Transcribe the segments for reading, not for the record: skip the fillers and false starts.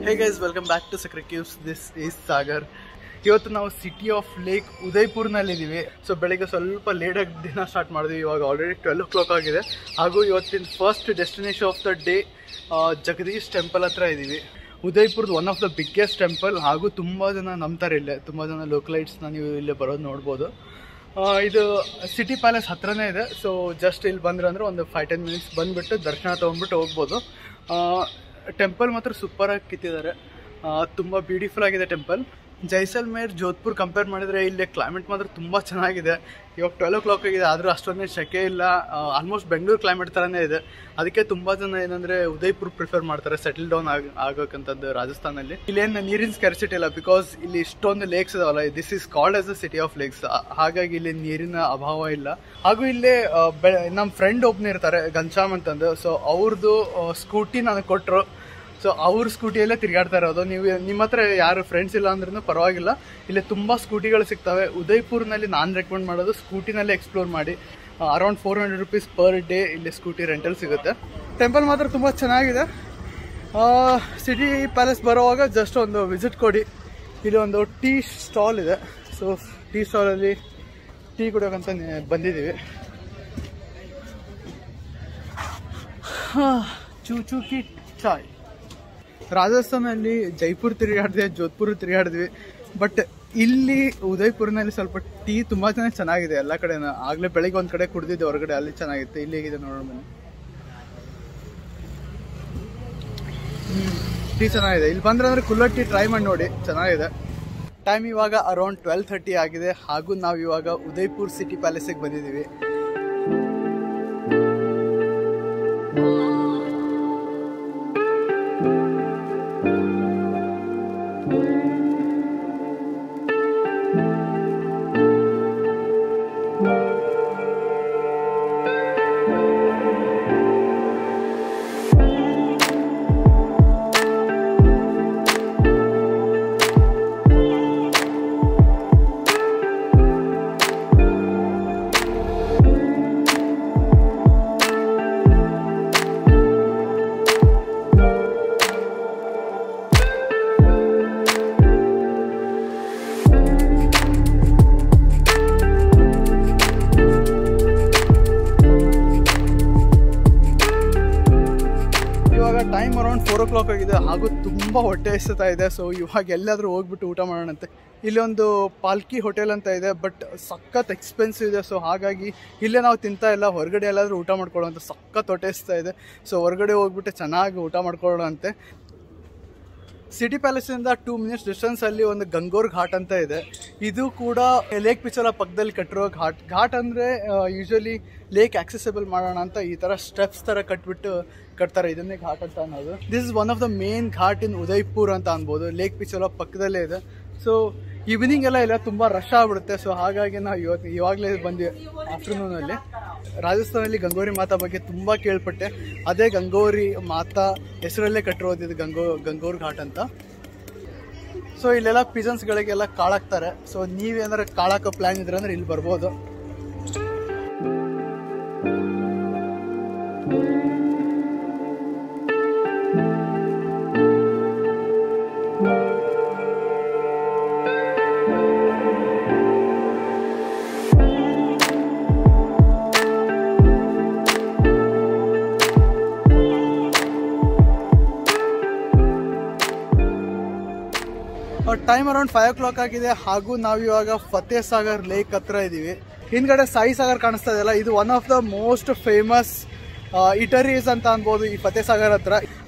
Hey guys, welcome back to Sakra Caves. This is Sagar. ಇವತ್ತು ನಾವು city of lake ಉದಯ್ಪುರ್ನಲ್ಲಿ ಇದ್ದೀವಿ. So ಬೆಳಗ್ಗೆ ಸ್ವಲ್ಪ ಲೇಟಾಗಿ ದಿನ ಸ್ಟಾರ್ಟ್ ಮಾಡಿದ್ವಿ. ಇವಾಗ ಆಲ್ರೆಡಿ 12 o'clock ಆಗಿದೆ. ಹಾಗೂ ಇವತ್ತಿನ first destination of the day Jagdish temple ಹತ್ರ ಇದ್ದೀವಿ. ಉದಯ್ಪುರ್ದು one of the biggest temple. ಹಾಗೂ ತುಂಬ ಜನ ನಂಬ್ತಾರೆ ಇಲ್ಲೇ, ತುಂಬ ಜನ ಲೋಕಲೈಟ್ಸ್ನ ನೀವು ಇಲ್ಲೇ ಬರೋದು ನೋಡ್ಬೋದು. ಇದು ಸಿಟಿ ಪ್ಯಾಲೇಸ್ ಹತ್ರನೇ ಇದೆ. ಸೊ ಜಸ್ಟ್ ಇಲ್ಲಿ ಬಂದ್ರೆ ಒಂದು 5-10 minutes ಬಂದುಬಿಟ್ಟು ದರ್ಶನ ತೊಗೊಂಡ್ಬಿಟ್ಟು ಹೋಗ್ಬೋದು. ಟೆಂಪಲ್ ಮಾತ್ರ ಸೂಪರಾಗಿ ಕಿತ್ತಿದ್ದಾರೆ, ತುಂಬ ಬ್ಯೂಟಿಫುಲ್ ಆಗಿದೆ ಟೆಂಪಲ್. ಜೈಸಲ್ಮೇರ್ ಜೋಧ್ಪುರ್ ಕಂಪೇರ್ ಮಾಡಿದರೆ ಇಲ್ಲಿ ಕ್ಲೈಮೇಟ್ ಮಾತ್ರ ತುಂಬ ಚೆನ್ನಾಗಿದೆ. ಇವಾಗ 12 o'clock ಆಗಿದೆ, ಆದರೂ ಅಷ್ಟೊಂದೇ ಸೆಕೆ ಇಲ್ಲ. ಆಲ್ಮೋಸ್ಟ್ ಬೆಂಗಳೂರು ಕ್ಲೈಮೇಟ್ ಥರನೇ ಇದೆ. ಅದಕ್ಕೆ ತುಂಬ ಜನ ಏನಂದರೆ ಉದಯ್ಪುರ್ ಪ್ರಿಫರ್ ಮಾಡ್ತಾರೆ ಸೆಟಲ್ ಡೌನ್ ಆಗೋಕ್ಕಂಥದ್ದು ರಾಜಸ್ಥಾನಲ್ಲಿ. ಇಲ್ಲೇನು ನೀರಿನ ಸ್ಕ್ಯಾರ್ಸಿಟಿ ಇಲ್ಲ, ಬಿಕಾಸ್ ಇಲ್ಲಿ ಇಷ್ಟೊಂದು ಲೇಕ್ಸ್ ಇದಾವಲ್ಲ. This is called as a city of lakes. ಹಾಗಾಗಿ ಇಲ್ಲಿ ನೀರಿನ ಅಭಾವ ಇಲ್ಲ. ಹಾಗೂ ಇಲ್ಲೇ ನಮ್ಮ ಫ್ರೆಂಡ್ ಒಬ್ಬನೇ ಇರ್ತಾರೆ ಘನ್ಶ್ಯಾಮ್ ಅಂತಂದು. ಸೊ ಅವ್ರದ್ದು ಸ್ಕೂಟಿ ನನಗೆ ಕೊಟ್ಟರು. ಸೊ ಅವ್ರ ಸ್ಕೂಟಿಯಲ್ಲೇ ತಿರುಗಾಡ್ತಾ ಇರೋದು. ನೀವು ನಿಮ್ಮ ಹತ್ರ ಯಾರು ಫ್ರೆಂಡ್ಸ್ ಇಲ್ಲ ಅಂದ್ರೂ ಪರವಾಗಿಲ್ಲ, ಇಲ್ಲಿ ತುಂಬ ಸ್ಕೂಟಿಗಳು ಸಿಗ್ತವೆ. ಉದಯ್ಪುರ್ನಲ್ಲಿ ನಾನು ರೆಕಮೆಂಡ್ ಮಾಡೋದು ಸ್ಕೂಟಿನಲ್ಲೇ ಎಕ್ಸ್ಪ್ಲೋರ್ ಮಾಡಿ. ಅರೌಂಡ್ 400 rupees ಪರ್ ಡೇ ಇಲ್ಲಿ ಸ್ಕೂಟಿ ರೆಂಟಲ್ ಸಿಗುತ್ತೆ. ಟೆಂಪಲ್ ಮಾತ್ರ ತುಂಬ ಚೆನ್ನಾಗಿದೆ. ಸಿಟಿ ಪ್ಯಾಲೇಸ್ ಬರೋವಾಗ ಜಸ್ಟ್ ಒಂದು ವಿಸಿಟ್ ಕೊಡಿ. ಇಲ್ಲಿ ಒಂದು ಟೀ ಸ್ಟಾಲ್ ಇದೆ. ಸೊ ಟೀ ಸ್ಟಾಲಲ್ಲಿ ಟೀ ಕುಡಿಯೋಕ್ಕಂತ ಬಂದಿದ್ದೀವಿ. ಚೂಚೂಕಿ ಚಾಯ್. ರಾಜಸ್ಥಾನಲ್ಲಿ ಜೈಪುರ್ ತಿರುಗಾಡಿದ್ವಿ, ಜೋಧ್ಪುರ್ ತಿರುಗಾಡಿದ್ವಿ. ಬಟ್ ಇಲ್ಲಿ ಉದಯ್ಪುರ್ನಲ್ಲಿ ಸ್ವಲ್ಪ ಟೀ ತುಂಬ ಚೆನ್ನಾಗಿದೆ ಎಲ್ಲ ಕಡೆನ. ಆಗಲೇ ಬೆಳಿಗ್ಗೆ ಒಂದು ಕಡೆ ಕುಡಿದಿದ್ದೆ ಹೊರಗಡೆ, ಅಲ್ಲಿ ಚೆನ್ನಾಗಿತ್ತು. ಇಲ್ಲಿ ಹೇಗಿದೆ ನೋಡೋಣ ಬನ್ನಿ. ಟೀ ಚೆನ್ನಾಗಿದೆ. ಇಲ್ಲಿ ಬಂದ್ರೆ ಕುಲ್ಲರ್ ಟೀ ಟ್ರೈ ಮಾಡಿ ನೋಡಿ, ಚೆನ್ನಾಗಿದೆ. ಟೈಮ್ ಇವಾಗ ಅರೌಂಡ್ 12:30 ಆಗಿದೆ. ಹಾಗೂ ನಾವು ಇವಾಗ ಉದಯ್ಪುರ್ ಸಿಟಿ ಪ್ಯಾಲೇಸಿಗೆ ಬಂದಿದ್ದೀವಿ. ಟೈಮ್ ಅರೌಂಡ್ 4 o'clock ಆಗಿದೆ. ಹಾಗೂ ತುಂಬ ಹೊಟ್ಟೆ ಹಸಿತಾ ಇದೆ. ಸೊ ಇವಾಗ ಎಲ್ಲಾದರೂ ಹೋಗ್ಬಿಟ್ಟು ಊಟ ಮಾಡೋಣಂತೆ. ಇಲ್ಲಿ ಒಂದು ಪಾಲ್ಕಿ ಹೋಟೆಲ್ ಅಂತ ಇದೆ, ಬಟ್ ಸಖತ್ ಎಕ್ಸ್ಪೆನ್ಸಿವ್ ಇದೆ. ಸೊ ಹಾಗಾಗಿ ಇಲ್ಲೇ ನಾವು ತಿಂತಾ ಇಲ್ಲ, ಹೊರಗಡೆ ಎಲ್ಲಾದರೂ ಊಟ ಮಾಡ್ಕೊಳ್ಳೋಂಥ ಸಖತ್ ಹೊಟ್ಟೆ ಹಸಿತಾ ಇದೆ. ಸೊ ಹೊರಗಡೆ ಹೋಗ್ಬಿಟ್ಟು ಚೆನ್ನಾಗಿ ಊಟ ಮಾಡ್ಕೊಳ್ಳೋಣಂತೆ. ಸಿಟಿ ಪ್ಯಾಲೇಸಿಂದ 2 minutes ಡಿಸ್ಟೆನ್ಸಲ್ಲಿ ಒಂದು ಗಂಗೋರ್ ಘಾಟ್ ಅಂತ ಇದೆ. ಇದು ಕೂಡ ಲೇಕ್ ಪಿಚೋಲ ಪಕ್ಕದಲ್ಲಿ ಕಟ್ಟಿರೋ ಘಾಟ್. ಘಾಟ್ ಅಂದರೆ ಯೂಶ್ವಲಿ ಲೇಕ್ ಆಕ್ಸೆಸಿಬಲ್ ಮಾಡೋಣ ಅಂತ ಈ ಥರ ಸ್ಟೆಪ್ಸ್ ಥರ ಕಟ್ತಾರೆ. ಇದನ್ನೇ ಘಾಟ್ ಅಂತ ಅನ್ನೋದು. This is one of the main ghat in Udaipur ಅಂತ ಅನ್ಬೋದು. ಲೇಕ್ ಪಿಚೋಲ ಪಕ್ಕದಲ್ಲೇ ಇದೆ. ಸೊ ಈವ್ನಿಂಗ್ ಎಲ್ಲ ಇಲ್ಲ, ತುಂಬ ರಶ್ ಆಗ್ಬಿಡುತ್ತೆ. ಸೊ ಹಾಗಾಗಿ ನಾವು ಇವಾಗಲೇ ಬಂದ್ವಿ ಆಫ್ಟರ್ನೂನಲ್ಲಿ. ರಾಜಸ್ಥಾನಲ್ಲಿ ಗಂಗೋರಿ ಮಾತಾ ಬಗ್ಗೆ ತುಂಬ ಕೇಳ್ಪಟ್ಟೆ. ಅದೇ ಗಂಗೋರಿ ಮಾತಾ ಹೆಸರಲ್ಲೇ ಕಟ್ಟಿರೋದು ಇದು ಗಂಗೋರ್ ಘಾಟ್ ಅಂತ. ಸೊ ಇಲ್ಲೆಲ್ಲ ಪಿಜನ್ಸ್ಗಳಿಗೆಲ್ಲ ಕಾಳಾಕ್ತಾರೆ. ಸೊ ನೀವೇನಾದ್ರು ಕಾಳಾಕೋ ಪ್ಲ್ಯಾನ್ ಇದ್ರೆ ಅಂದ್ರೆ ಇಲ್ಲಿ ಬರ್ಬೋದು. ಟೈಮ್ ಅರೌಂಡ್ 5 o'clock ಆಗಿದೆ. ಹಾಗೂ ನಾವು ಇವಾಗ ಫತೇ ಸಾಗರ್ ಲೇಕ್ ಹತ್ರ ಇದ್ದೀವಿ. ಹಿಂದ್ಗಡೆ ಸಾಯಿ ಸಾಗರ್ ಕಾಣಿಸ್ತಾ ಇದೆಯಲ್ಲ, ಇದು one of the most famous eateries ಅಂತ ಅನ್ಬೋದು ಈ ಫತೇ ಸಾಗರ್ ಹತ್ರ.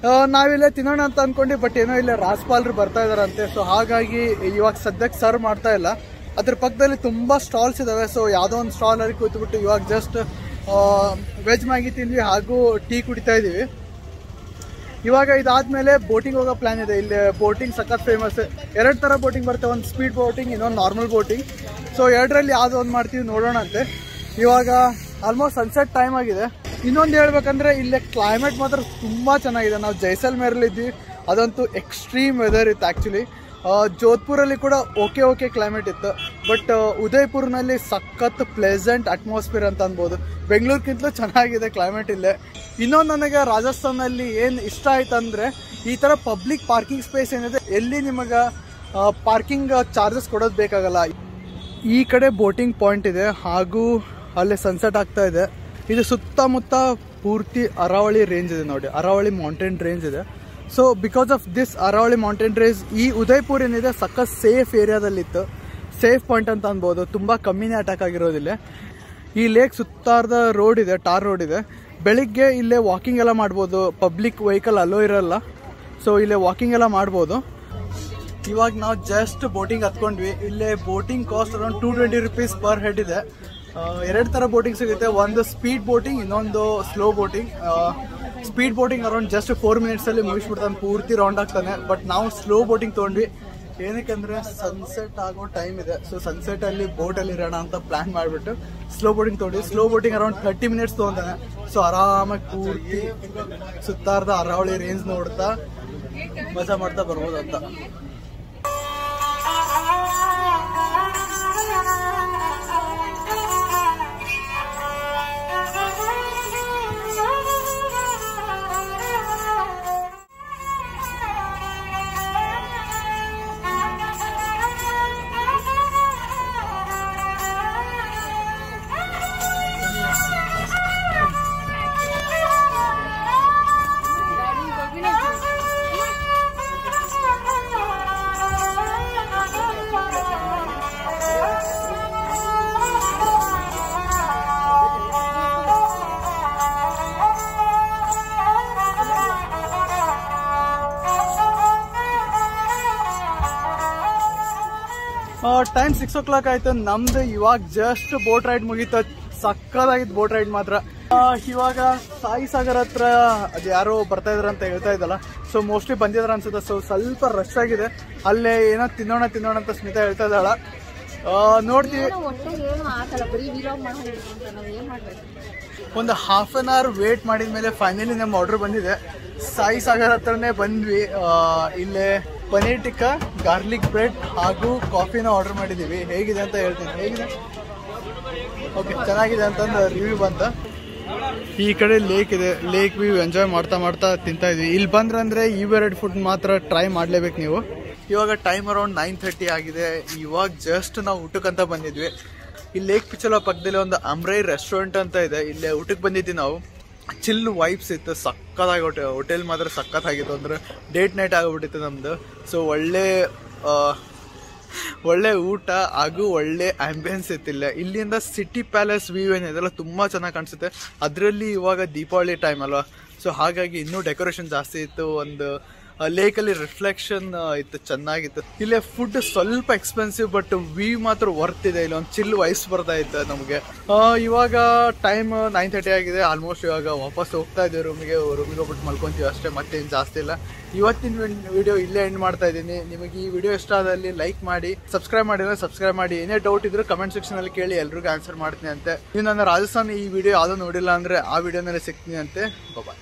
ನಾವಿಲ್ಲೇ ತಿನ್ನೋಣ ಅಂತ ಅನ್ಕೊಂಡು, ಬಟ್ ಏನೋ ಇಲ್ಲ ರಾಜ್ಪಾಲರು ಬರ್ತಾ ಇದಾರಂತೆ. ಸೊ ಹಾಗಾಗಿ ಇವಾಗ ಸದ್ಯಕ್ಕೆ ಸರ್ವ್ ಮಾಡ್ತಾ ಇಲ್ಲ. ಅದ್ರ ಪಕ್ಕದಲ್ಲಿ ತುಂಬ ಸ್ಟಾಲ್ಸ್ ಇದಾವೆ. ಸೊ ಯಾವುದೋ ಒಂದು ಸ್ಟಾಲಲ್ಲಿ ಕೂತ್ಬಿಟ್ಟು ಇವಾಗ ಜಸ್ಟ್ ವೆಜ್ ಮ್ಯಾಗಿ ತಿಂದ್ವಿ ಹಾಗೂ ಟೀ ಕುಡಿತಾ ಇದ್ದೀವಿ. ಇವಾಗ ಇದಾದ್ಮೇಲೆ ಬೋಟಿಂಗ್ ಹೋಗೋ ಪ್ಲಾನ್ ಇದೆ. ಇಲ್ಲಿ ಬೋಟಿಂಗ್ ಸಖತ್ ಫೇಮಸ್. 2 ಥರ ಬೋಟಿಂಗ್ ಬರುತ್ತೆ, ಒಂದು ಸ್ಪೀಡ್ ಬೋಟಿಂಗ್, ಇನ್ನೊಂದು ನಾರ್ಮಲ್ ಬೋಟಿಂಗ್. ಸೊ 2ರಲ್ಲಿ ಯಾವುದೋ ಒಂದು ಮಾಡ್ತೀವಿ, ನೋಡೋಣ ಅಂತೆ. ಇವಾಗ ಆಲ್ಮೋಸ್ಟ್ ಸನ್ಸೆಟ್ ಟೈಮ್ ಆಗಿದೆ. ಇನ್ನೊಂದು ಹೇಳ್ಬೇಕಂದ್ರೆ ಇಲ್ಲೇ ಕ್ಲೈಮೇಟ್ ಮಾತ್ರ ತುಂಬ ಚೆನ್ನಾಗಿದೆ. ನಾವು ಜೈಸಲ್ಮೇರಲ್ಲಿ ಇದ್ವಿ, ಅದಂತೂ ಎಕ್ಸ್ಟ್ರೀಮ್ ವೆದರ್ ಇತ್ತು ಆ್ಯಕ್ಚುಲಿ. ಜೋಧ್ಪುರಲ್ಲಿ ಕೂಡ ಓಕೆ ಕ್ಲೈಮೇಟ್ ಇತ್ತು. ಬಟ್ ಉದಯ್ಪುರ್ನಲ್ಲಿ ಸಖತ್ ಪ್ಲೆಸೆಂಟ್ ಅಟ್ಮಾಸ್ಫಿಯರ್ ಅಂತ ಅನ್ಬೋದು. ಬೆಂಗಳೂರಿಗಿಂತಲೂ ಚೆನ್ನಾಗಿದೆ ಕ್ಲೈಮೇಟ್ ಇಲ್ಲೇ. ಇನ್ನೊಂದು ನನಗೆ ರಾಜಸ್ಥಾನಲ್ಲಿ ಏನು ಇಷ್ಟ ಆಯ್ತು ಅಂದರೆ ಈ ಥರ ಪಬ್ಲಿಕ್ ಪಾರ್ಕಿಂಗ್ ಸ್ಪೇಸ್ ಏನಿದೆ, ಎಲ್ಲಿ ನಿಮಗೆ ಪಾರ್ಕಿಂಗ್ ಚಾರ್ಜಸ್ ಕೊಡೋದು ಬೇಕಾಗಲ್ಲ. ಈ ಕಡೆ ಬೋಟಿಂಗ್ ಪಾಯಿಂಟ್ ಇದೆ, ಹಾಗೂ ಅಲ್ಲೇ ಸನ್ಸೆಟ್ ಆಗ್ತಾ ಇದೆ. ಇದು ಸುತ್ತಮುತ್ತ ಪೂರ್ತಿ ಅರಾವಳಿ ರೇಂಜ್ ಇದೆ ನೋಡಿ, ಅರಾವಳಿ ಮೌಂಟೇನ್ ರೇಂಜ್ ಇದೆ. So because of this Aravalli mountain range ಈ ಉದಯ್ಪುರ್ ಏನಿದೆ ಸಖತ್ ಸೇಫ್ ಏರಿಯಾದಲ್ಲಿತ್ತು. ಸೇಫ್ ಪಾಯಿಂಟ್ ಅಂತ ಅನ್ಬೋದು, ತುಂಬ ಕಮ್ಮಿನೇ ಅಟ್ಯಾಕ್ ಆಗಿರೋದಿಲ್ಲ. ಈ ಲೇಕ್ ಸುತ್ತಾರ್ದ ರೋಡ್ ಇದೆ, ಟಾರ್ ರೋಡ್ ಇದೆ. ಬೆಳಿಗ್ಗೆ ಇಲ್ಲೇ ವಾಕಿಂಗ್ ಎಲ್ಲ ಮಾಡ್ಬೋದು, ಪಬ್ಲಿಕ್ ವೆಹಿಕಲ್ ಅಲ್ಲೋ ಇರಲ್ಲ. ಸೊ ಇಲ್ಲೇ ವಾಕಿಂಗ್ ಎಲ್ಲ ಮಾಡ್ಬೋದು. ಇವಾಗ ನಾವು ಜಸ್ಟ್ ಬೋಟಿಂಗ್ ಹತ್ಕೊಂಡ್ವಿ. ಇಲ್ಲೇ boating cost around 220 rupees per head ಇದೆ. 2 ಥರ ಬೋಟಿಂಗ್ ಸಿಗುತ್ತೆ, ಒಂದು ಸ್ಪೀಡ್ ಬೋಟಿಂಗ್, ಇನ್ನೊಂದು slow boating. Speed boating around just 4 minutes ಮುಗಿಸ್ಬಿಡ್ತಾನೆ, ಪೂರ್ತಿ ರೌಂಡ್ ಆಗ್ತಾನೆ. ಬಟ್ ನಾವು ಸ್ಲೋ ಬೋಟಿಂಗ್ ತೊಗೊಂಡ್ವಿ, ಏನಕ್ಕೆ ಸನ್ಸೆಟ್ ಆಗೋ ಟೈಮ್ ಇದೆ. ಸೊ ಸನ್ಸೆಟ್ ಅಲ್ಲಿ ಬೋಟಲ್ಲಿ ಇರೋಣ ಅಂತ ಪ್ಲಾನ್ ಮಾಡಿಬಿಟ್ಟು ಸ್ಲೋ ಬೋಟಿಂಗ್ ತೊಗೊಂಡ್ವಿ. ಸ್ಲೋ ಬೋಟಿಂಗ್ ಅರೌಂಡ್ 30 minutes ತೊಗೊಂತಾನೆ. ಸೊ ಆರಾಮಾಗಿ ಪೂರ್ತಿ ಸುತ್ತಾರ್ದ ಅರಾವಳಿ ರೇಂಜ್ ನೋಡ್ತಾ ಮಜಾ ಮಾಡ್ತಾ ಬರ್ಬೋದು ಅಂತ. ಟೈಮ್ 6 o'clock ಆಯ್ತು. ನಮ್ದು ಇವಾಗ ಜಸ್ಟ್ ಬೋಟ್ ರೈಡ್ ಮುಗೀತು. ಸಕ್ಕದಾಗಿತ್ತು ಬೋಟ್ ರೈಡ್ ಮಾತ್ರ. ಇವಾಗ ಸಾಯಿ ಸಾಗರ್ ಹತ್ರ ಅದು ಯಾರೋ ಬರ್ತಾ ಇದ್ರ ಅಂತ ಹೇಳ್ತಾ ಇದ್ದಲ್ಲ, ಸೊ ಮೋಸ್ಟ್ಲಿ ಬಂದಿದ್ರ ಅನ್ಸುತ್ತೆ. ಸೊ ಸ್ವಲ್ಪ ರಶ್ ಆಗಿದೆ, ಅಲ್ಲೇ ಏನೋ ತಿನ್ನೋಣ ಅಂತ ಸ್ಮಿತಾ ಹೇಳ್ತಾ ಇದ್ದಾಳ. ನೋಡ್ತೀವಿ. ಒಂದು ಹಾಫ್ ಅನ್ ಅವರ್ ವೇಟ್ ಮಾಡಿದ್ಮೇಲೆ ಫೈನಲಿ ನಮ್ಮ ಆರ್ಡರ್ ಬಂದಿದೆ. ಸಾಯಿ ಸಾಗರ್ ಹತ್ರನೇ ಬಂದ್ವಿ. ಇಲ್ಲೇ ಪನೀರ್ ಟಿಕ್ಕಾ, ಗಾರ್ಲಿಕ್ ಬ್ರೆಡ್ ಹಾಗೂ ಕಾಫಿನ ಆರ್ಡರ್ ಮಾಡಿದ್ದೀವಿ. ಹೇಗಿದೆ ಅಂತ ಹೇಳ್ತೀನಿ. ಹೇಗಿದೆ? ಓಕೆ, ಚೆನ್ನಾಗಿದೆ ಅಂತಂದು ರಿವ್ಯೂ ಬಂತ. ಈ ಕಡೆ ಲೇಕ್ ಇದೆ, ಲೇಕ್ ವ್ಯೂ ಎಂಜಾಯ್ ಮಾಡ್ತಾ ತಿಂತಾ ಇದ್ವಿ. ಇಲ್ಲಿ ಬಂದ್ರಂದ್ರೆ ಇವೆರಡು ಫುಡ್ ಮಾತ್ರ ಟ್ರೈ ಮಾಡ್ಲೇಬೇಕು ನೀವು. ಇವಾಗ ಟೈಮ್ ಅರೌಂಡ್ 9:30 ಆಗಿದೆ. ಇವಾಗ ಜಸ್ಟ್ ನಾವು ಊಟಕ್ಕಂತ ಬಂದಿದ್ವಿ. ಈ ಲೇಕ್ ಪಿಚೋಲ ಪಕ್ಕದಲ್ಲಿ ಒಂದು ಅಂಬ್ರೈ ರೆಸ್ಟೋರೆಂಟ್ ಅಂತ ಇದೆ, ಇಲ್ಲೇ ಊಟಕ್ಕೆ ಬಂದಿದ್ವಿ ನಾವು. ಚಿಲ್ ವೈಬ್ಸ್ ಇತ್ತು, ಸಕ್ಕತ್ತಾಗಿ ಹೋಟೆಲ್ ಮಾತ್ರ ಸಕ್ಕತ್ತಾಗಿತ್ತು. ಅಂದ್ರೆ ಡೇಟ್ ನೈಟ್ ಆಗಿಬಿಟ್ಟಿತ್ತು ನಮ್ದು. ಸೊ ಒಳ್ಳೆ ಊಟ ಹಾಗೂ ಒಳ್ಳೆ ಆಂಬಿಯನ್ಸ್ ಇತ್ತಿಲ್ಲ. ಇಲ್ಲಿಂದ ಸಿಟಿ ಪ್ಯಾಲೇಸ್ ವ್ಯೂ ಏನಿದೆಲ್ಲ ತುಂಬ ಚೆನ್ನಾಗಿ ಕಾಣಿಸುತ್ತೆ. ಅದರಲ್ಲಿ ಇವಾಗ ದೀಪಾವಳಿ ಟೈಮ್ ಅಲ್ವಾ, ಸೊ ಹಾಗಾಗಿ ಇನ್ನೂ ಡೆಕೋರೇಷನ್ ಜಾಸ್ತಿ ಇತ್ತು. ಒಂದು ಲೇಕಲ್ಲಿ ರಿಫ್ಲೆಕ್ಷನ್ ಇತ್ತು, ಚೆನ್ನಾಗಿತ್ತು. ಇಲ್ಲೇ ಫುಡ್ ಸ್ವಲ್ಪ ಎಕ್ಸ್ಪೆನ್ಸಿವ್, ಬಟ್ ವ್ಯೂ ಮಾತ್ರ ವರ್ತ್ ಇದೆ. ಇಲ್ಲಿ ಒಂದು ಚಿಲ್ ವೈಬ್ಸ್ ಬರ್ತಾ ಇತ್ತು ನಮಗೆ. ಇವಾಗ ಟೈಮ್ 9:30 ಆಗಿದೆ. ಆಲ್ಮೋಸ್ಟ್ ಇವಾಗ ವಾಪಸ್ ಹೋಗ್ತಾ ಇದ್ದೀವಿ ರೂಮಿಗೆ ಹೋಗ್ಬಿಟ್ಟು ಮಲ್ಕೊತೀವಿ ಅಷ್ಟೇ, ಮತ್ತೇನು ಜಾಸ್ತಿ ಇಲ್ಲ. ಇವತ್ತಿನ ವಿಡಿಯೋ ಇಲ್ಲೇ ಎಂಡ್ ಮಾಡ್ತಾ ಇದ್ದೀನಿ. ನಿಮಗೆ ಈ ವಿಡಿಯೋ ಇಷ್ಟ ಆದಲ್ಲಿ ಲೈಕ್ ಮಾಡಿ, ಸಬ್ಸ್ಕ್ರೈಬ್ ಮಾಡಿದ್ರೆ ಸಬ್ಸ್ಕ್ರೈಬ್ ಮಾಡಿ. ಏನೇ ಡೌಟ್ ಇದ್ರೂ ಕಮೆಂಟ್ ಸೆಕ್ಷನಲ್ಲಿ ಕೇಳಿ, ಎಲ್ರಿಗೂ ಆನ್ಸರ್ ಮಾಡ್ತೀನಿ ಅಂತೆ. ನೀವು ನನ್ನ ರಾಜಸ್ಥಾನ್ ಈ ವಿಡಿಯೋ ಯಾವುದೋ ನೋಡಿಲ್ಲ ಅಂದರೆ ಆ ವಿಡಿಯೋನಲ್ಲಿ ಸಿಗ್ತೀನಿ ಅಂತೆ. ಬಾಯ್.